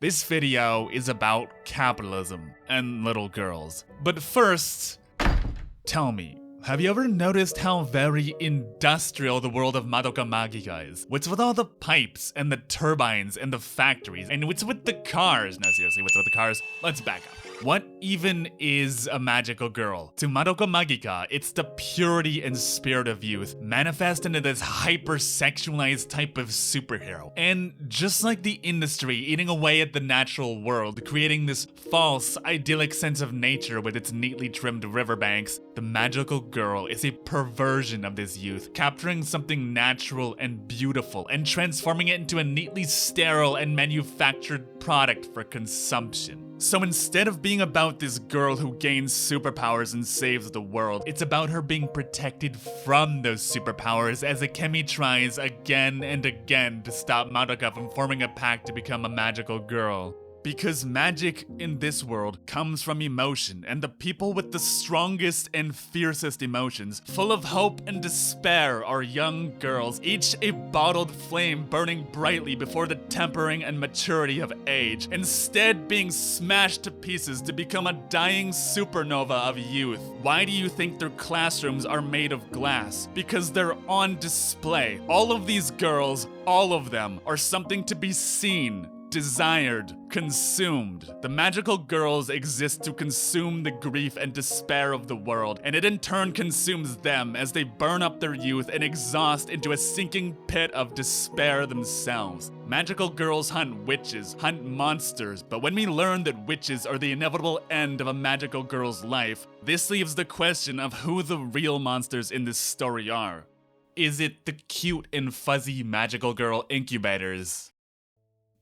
This video is about capitalism and little girls. But first, tell me, have you ever noticed how very industrial the world of Madoka Magica is? What's with all the pipes and the turbines and the factories? And what's with the cars? No, seriously, what's with the cars? Let's back up. What even is a magical girl? To Madoka Magica, it's the purity and spirit of youth, manifest into this hyper-sexualized type of superhero. And just like the industry eating away at the natural world, creating this false, idyllic sense of nature with its neatly trimmed riverbanks, the magical girl is a perversion of this youth, capturing something natural and beautiful and transforming it into a neatly sterile and manufactured product for consumption. So instead of being about this girl who gains superpowers and saves the world, it's about her being protected from those superpowers as Akemi tries again and again to stop Madoka from forming a pact to become a magical girl. Because magic in this world comes from emotion, and the people with the strongest and fiercest emotions, full of hope and despair, are young girls, each a bottled flame burning brightly before the tempering and maturity of age, instead being smashed to pieces to become a dying supernova of youth. Why do you think their classrooms are made of glass? Because they're on display. All of these girls, all of them, are something to be seen, desired, consumed. The magical girls exist to consume the grief and despair of the world, and it in turn consumes them as they burn up their youth and exhaust into a sinking pit of despair themselves. Magical girls hunt witches, hunt monsters, but when we learn that witches are the inevitable end of a magical girl's life, this leaves the question of who the real monsters in this story are. Is it the cute and fuzzy magical girl incubators?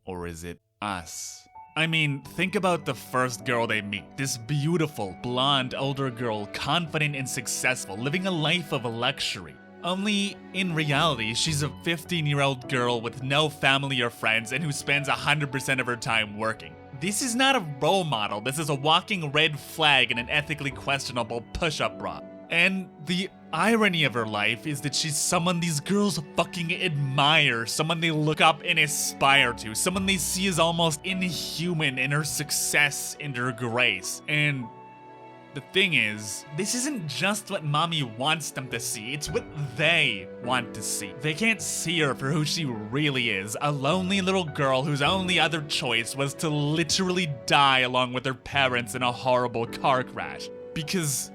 Or is it us? I mean, think about the first girl they meet. This beautiful, blonde, older girl, confident and successful, living a life of luxury. Only, in reality, she's a 15-year-old girl with no family or friends and who spends 100% of her time working. This is not a role model, this is a walking red flag in an ethically questionable push-up bra. And the irony of her life is that she's someone these girls fucking admire, someone they look up and aspire to, someone they see as almost inhuman in her success and her grace. And the thing is, this isn't just what mommy wants them to see, it's what they want to see. They can't see her for who she really is, a lonely little girl whose only other choice was to literally die along with her parents in a horrible car crash. Because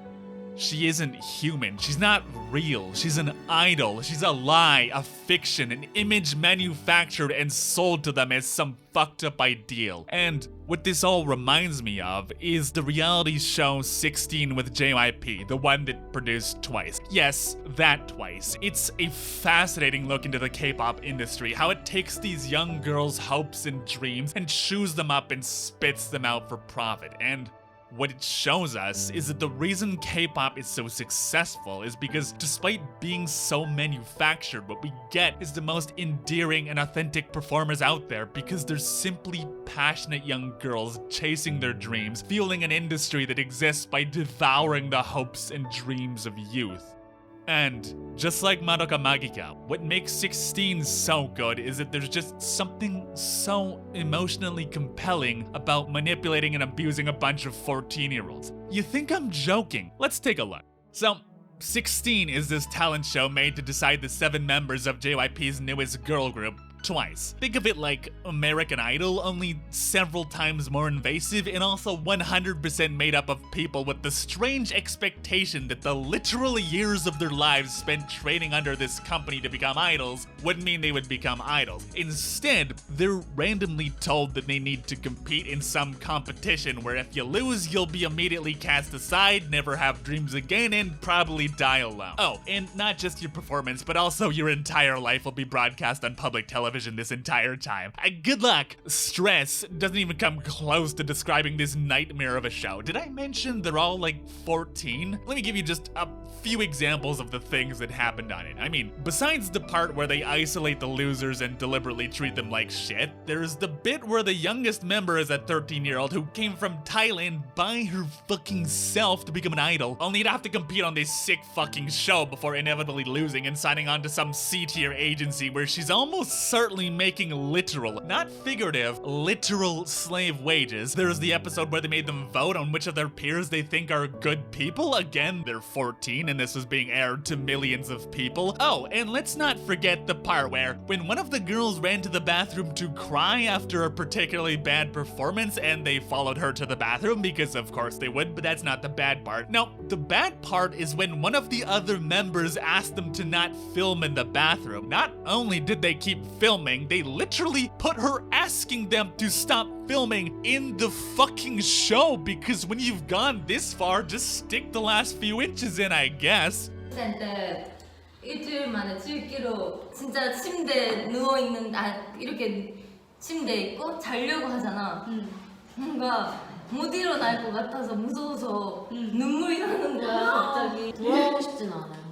she isn't human, she's not real, she's an idol, she's a lie, a fiction, an image manufactured and sold to them as some fucked up ideal. And what this all reminds me of is the reality show 16 with JYP, the one that produced Twice. Yes, that Twice. It's a fascinating look into the K-pop industry, how it takes these young girls' hopes and dreams and chews them up and spits them out for profit. And what it shows us is that the reason K-pop is so successful is because despite being so manufactured, what we get is the most endearing and authentic performers out there because they're simply passionate young girls chasing their dreams, fueling an industry that exists by devouring the hopes and dreams of youth. And just like Madoka Magica, what makes 16 so good is that there's just something so emotionally compelling about manipulating and abusing a bunch of 14-year-olds. You think I'm joking? Let's take a look. So, 16 is this talent show made to decide the 7 members of JYP's newest girl group, Twice. Think of it like American Idol, only several times more invasive and also 100% made up of people with the strange expectation that the literal years of their lives spent training under this company to become idols would mean they would become idols. Instead, they're randomly told that they need to compete in some competition where if you lose, you'll be immediately cast aside, never have dreams again, and probably die alone. Oh, and not just your performance, but also your entire life will be broadcast on public television this entire time. Good luck. Stress doesn't even come close to describing this nightmare of a show. Did I mention they're all like 14? Let me give you just a few examples of the things that happened on it. I mean, besides the part where they isolate the losers and deliberately treat them like shit, there's the bit where the youngest member is a 13-year-old who came from Thailand by her fucking self to become an idol, only to have to compete on this sick fucking show before inevitably losing and signing on to some C-tier agency where she's almost certain overtly making literal, not figurative, literal slave wages. There's the episode where they made them vote on which of their peers they think are good people. Again, they're 14 and this is being aired to millions of people. Oh, and let's not forget the part where when one of the girls ran to the bathroom to cry after a particularly bad performance and they followed her to the bathroom because of course they would, but that's not the bad part. No, the bad part is when one of the other members asked them to not film in the bathroom. Not only did they keep filming, they literally put her asking them to stop filming in the fucking show, because when you've gone this far, just stick the last few inches in, I guess. 일주일 만에 찍기로 진짜 침대에 누워있는 이렇게 침대에 있고 자려고 하잖아. 뭔가 못 일어날 것 같아서 무서워서 눈물이 나는 거야 갑자기. 돌아가고 싶지는 않아요.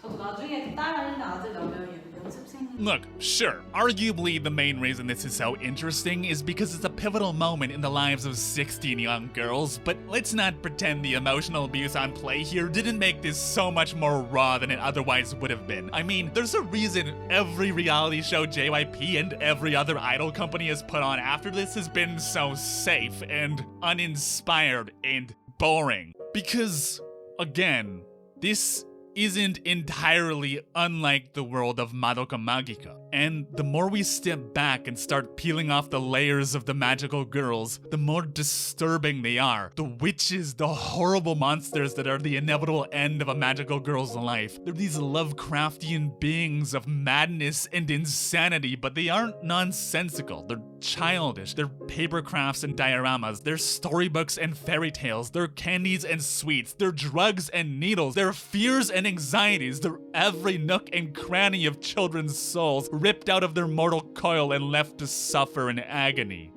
저도 나중에 딸하는데 아직 나면 연습생. Look, sure, arguably the main reason this is so interesting is because it's a pivotal moment in the lives of 16 young girls, but let's not pretend the emotional abuse on play here didn't make this so much more raw than it otherwise would have been. I mean, there's a reason every reality show JYP and every other idol company has put on after this has been so safe and uninspired and boring. Because, again, this isn't entirely unlike the world of Madoka Magica. And the more we step back and start peeling off the layers of the magical girls, the more disturbing they are. The witches, the horrible monsters that are the inevitable end of a magical girl's life. They're these Lovecraftian beings of madness and insanity, but they aren't nonsensical. They're childish. They're paper crafts and dioramas. They're storybooks and fairy tales. They're candies and sweets. They're drugs and needles. They're fears and anxieties. They're every nook and cranny of children's souls, ripped out of their mortal coil and left to suffer in agony.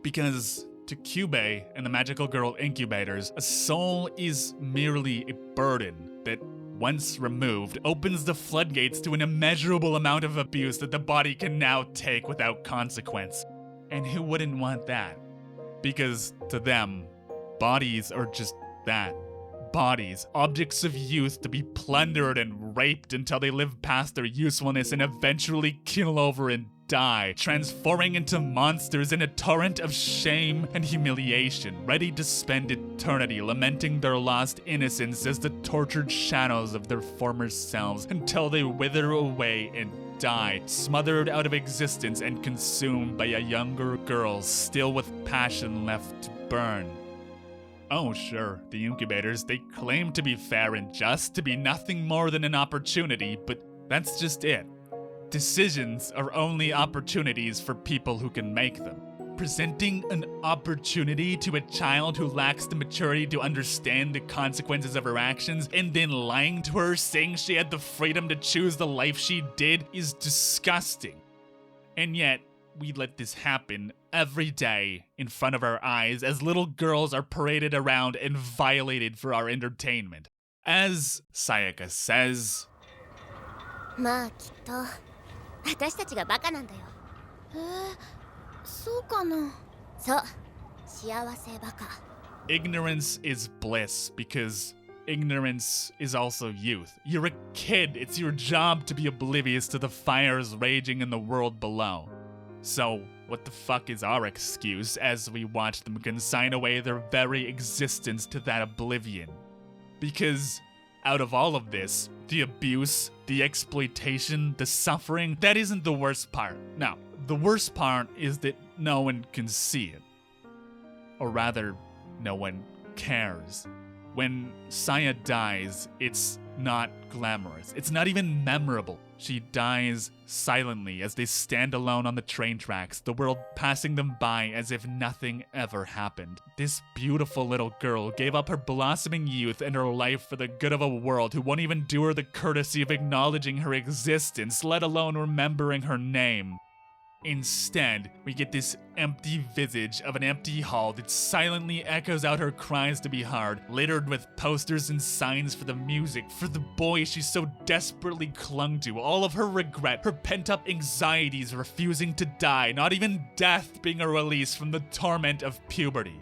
Because to Kyubey and the magical girl incubators, a soul is merely a burden that, once removed, opens the floodgates to an immeasurable amount of abuse that the body can now take without consequence. And who wouldn't want that? Because to them, bodies are just that. Bodies, objects of youth to be plundered and raped until they live past their usefulness and eventually keel over and die, transforming into monsters in a torrent of shame and humiliation, ready to spend eternity lamenting their lost innocence as the tortured shadows of their former selves until they wither away and die, smothered out of existence and consumed by a younger girl still with passion left to burn. Oh sure, the incubators, they claim to be fair and just, to be nothing more than an opportunity, but that's just it. Decisions are only opportunities for people who can make them. Presenting an opportunity to a child who lacks the maturity to understand the consequences of her actions and then lying to her saying she had the freedom to choose the life she did is disgusting. And yet, we let this happen every day in front of our eyes as little girls are paraded around and violated for our entertainment. As Sayaka says, まあきっと私たちがバカなんだよ。そうかな。そう、幸せバカ。 ignorance is bliss because ignorance is also youth. You're a kid. It's your job to be oblivious to the fires raging in the world below. So, what the fuck is our excuse as we watch them consign away their very existence to that oblivion? Because out of all of this, the abuse, the exploitation, the suffering, that isn't the worst part. No, the worst part is that no one can see it. Or rather, no one cares. When Saya dies, it's not glamorous. It's not even memorable. She dies silently as they stand alone on the train tracks, the world passing them by as if nothing ever happened. This beautiful little girl gave up her blossoming youth and her life for the good of a world who won't even do her the courtesy of acknowledging her existence, let alone remembering her name. Instead, we get this empty visage of an empty hall that silently echoes out her cries to be heard, littered with posters and signs for the music, for the boy she so desperately clung to, all of her regret, her pent-up anxieties refusing to die, not even death being a release from the torment of puberty.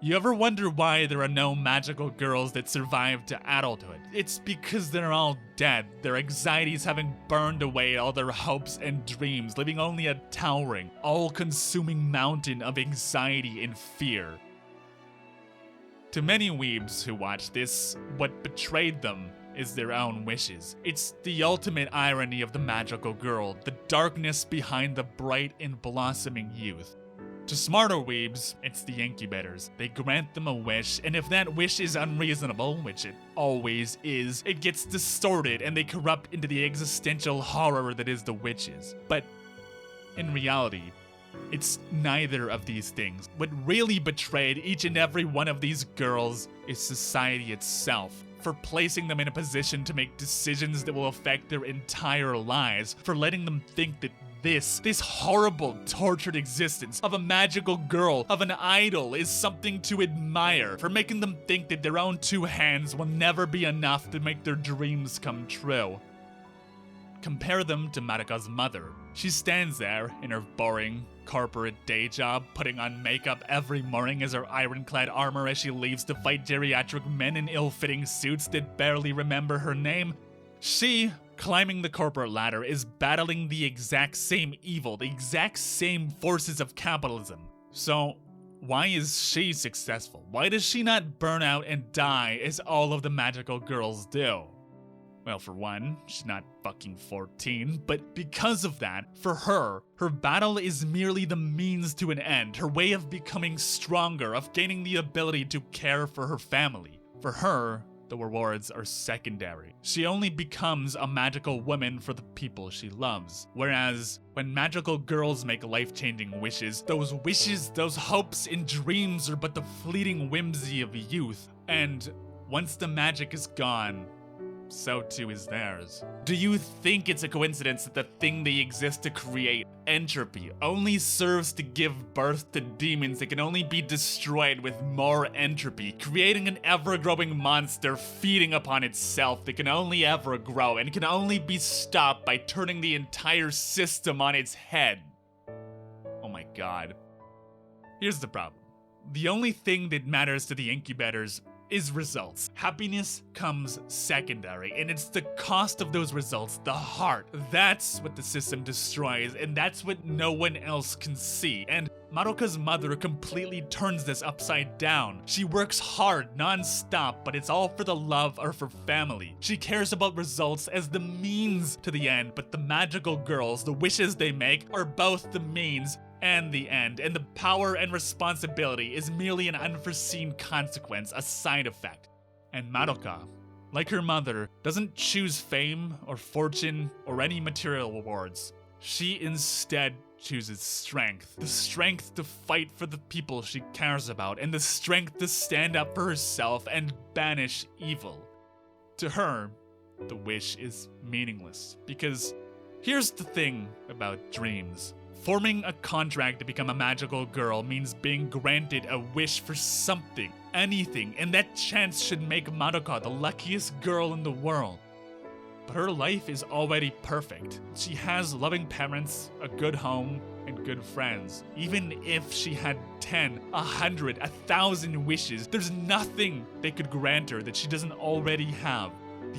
You ever wonder why there are no magical girls that survive to adulthood? It's because they're all dead, their anxieties having burned away all their hopes and dreams, leaving only a towering, all-consuming mountain of anxiety and fear. To many weebs who watch this, what betrayed them is their own wishes. It's the ultimate irony of the magical girl, the darkness behind the bright and blossoming youth. To smarter weebs, it's the incubators. They grant them a wish, and if that wish is unreasonable, which it always is, it gets distorted and they corrupt into the existential horror that is the witches. But in reality, it's neither of these things. What really betrayed each and every one of these girls is society itself, for placing them in a position to make decisions that will affect their entire lives, for letting them think that this horrible, tortured existence of a magical girl, of an idol, is something to admire, for making them think that their own two hands will never be enough to make their dreams come true. Compare them to Madoka's mother. She stands there in her boring, corporate day job, putting on makeup every morning as her ironclad armor as she leaves to fight geriatric men in ill-fitting suits that barely remember her name. She, climbing the corporate ladder, is battling the exact same evil, the exact same forces of capitalism. So, why is she successful? Why does she not burn out and die as all of the magical girls do? Well, for one, she's not fucking 14, but because of that, for her battle is merely the means to an end, her way of becoming stronger, of gaining the ability to care for her family. For her, the rewards are secondary. She only becomes a magical woman for the people she loves. Whereas, when magical girls make life-changing wishes, those hopes and dreams are but the fleeting whimsy of youth. And once the magic is gone, so too is theirs. Do you think it's a coincidence that the thing they exist to create, entropy, only serves to give birth to demons that can only be destroyed with more entropy, creating an ever-growing monster feeding upon itself that can only ever grow and can only be stopped by turning the entire system on its head? Oh my god. Here's the problem. The only thing that matters to the incubators is results. Happiness comes secondary, and it's the cost of those results, the heart. That's what the system destroys, and that's what no one else can see. And Madoka's mother completely turns this upside down. She works hard, non-stop, but it's all for the love of her family. She cares about results as the means to the end, but the magical girls, the wishes they make, are both the means and the end, and the power and responsibility is merely an unforeseen consequence, a side effect. And Madoka, like her mother, doesn't choose fame or fortune or any material rewards. She instead chooses strength. The strength to fight for the people she cares about, and the strength to stand up for herself and banish evil. To her, the wish is meaningless, because here's the thing about dreams. Forming a contract to become a magical girl means being granted a wish for something, anything, and that chance should make Madoka the luckiest girl in the world. But her life is already perfect. She has loving parents, a good home, and good friends. Even if she had 10, 100, 1,000 wishes, there's nothing they could grant her that she doesn't already have.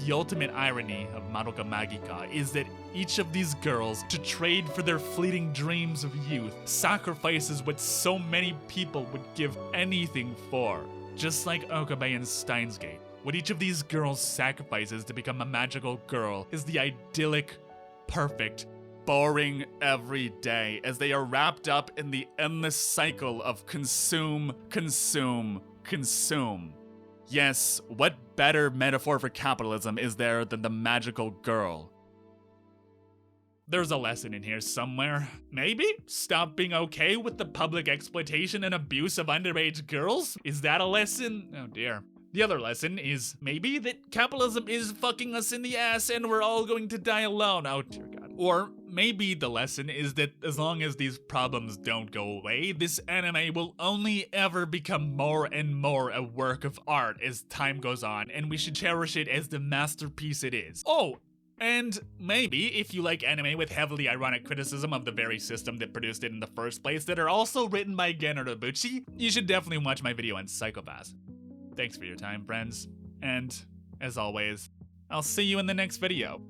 The ultimate irony of Madoka Magica is that each of these girls, to trade for their fleeting dreams of youth, sacrifices what so many people would give anything for. Just like Okabe and Steins Gate, what each of these girls sacrifices to become a magical girl is the idyllic, perfect, boring every day, as they are wrapped up in the endless cycle of consume, consume, consume. Yes, what better metaphor for capitalism is there than the magical girl? There's a lesson in here somewhere. Maybe? Stop being okay with the public exploitation and abuse of underage girls? Is that a lesson? Oh dear. The other lesson is maybe that capitalism is fucking us in the ass and we're all going to die alone. Oh dear god. Or maybe the lesson is that as long as these problems don't go away, this anime will only ever become more and more a work of art as time goes on, and we should cherish it as the masterpiece it is. Oh, And maybe, if you like anime with heavily ironic criticism of the very system that produced it in the first place that are also written by Gen Urobuchi, you should definitely watch my video on Psychopaths. Thanks for your time, friends. And, as always, I'll see you in the next video.